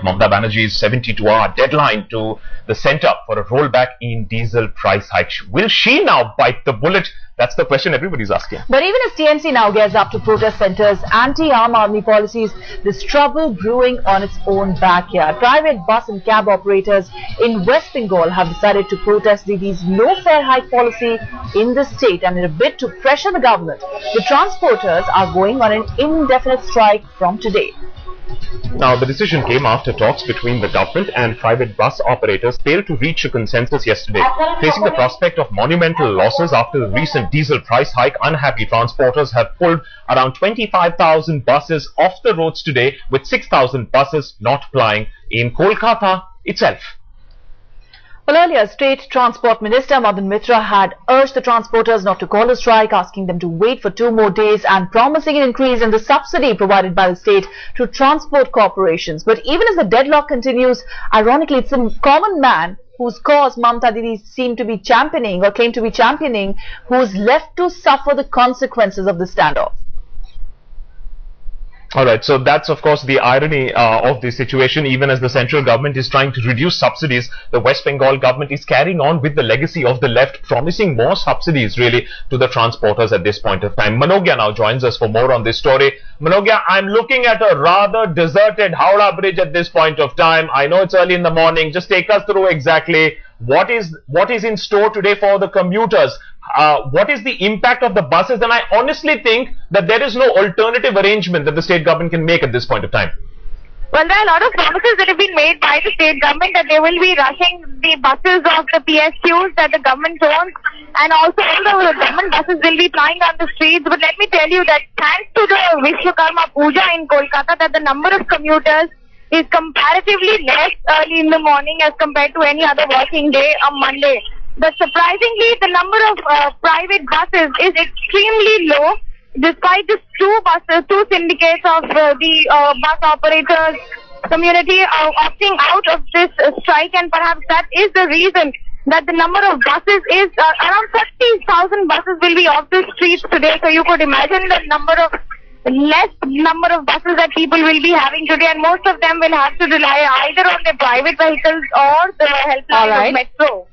Mamata Banerjee's 72-hour deadline to the centre for a rollback in diesel price hikes. Will she now bite the bullet? That's the question everybody's asking. But even as TMC now gears up to protest centre's anti-Aam Aadmi policies, there's trouble brewing on its own backyard. Private bus and cab operators in West Bengal have decided to protest Didi's low fare hike policy in the state, and in a bid to pressure the government, the transporters are going on an indefinite strike from today. Now, the decision came after talks between the government and private bus operators failed to reach a consensus yesterday. Facing the prospect of monumental losses after the recent diesel price hike, unhappy transporters have pulled around 25,000 buses off the roads today, with 6,000 buses not plying in Kolkata itself. Well, earlier, State Transport Minister Madan Mitra had urged the transporters not to call a strike, asking them to wait for 2 more days and promising an increase in the subsidy provided by the state to transport corporations. But even as the deadlock continues, ironically, it's a common man whose cause Mamata Didi seemed to be championing or claimed to be championing, who's left to suffer the consequences of the standoff. Alright, so that's of course the irony of the situation. Even as the central government is trying to reduce subsidies, the West Bengal government is carrying on with the legacy of the left, promising more subsidies really to the transporters at this point of time. Manogya now joins us for more on this story. Manogya, I'm looking at a rather deserted Howrah bridge at this point of time. I know it's early in the morning. Just take us through exactly what is in store today for the commuters. What is the impact of the buses? And I honestly think that there is no alternative arrangement that the state government can make at this point of time. Well, there are a lot of promises that have been made by the state government that they will be rushing the buses of the PSQs that the government owns, and also all the government buses will be plying on the streets. But let me tell you that thanks to the Vishwakarma Puja in Kolkata, that the number of commuters is comparatively less early in the morning as compared to any other working day on Monday. But surprisingly, the number of private buses is extremely low, despite the two syndicates of the bus operators community opting out of this strike, and perhaps that is the reason that the number of buses is around 30,000 buses will be off the streets today. So you could imagine the less number of buses that people will be having today, and most of them will have to rely either on their private vehicles or the helpline of Metro.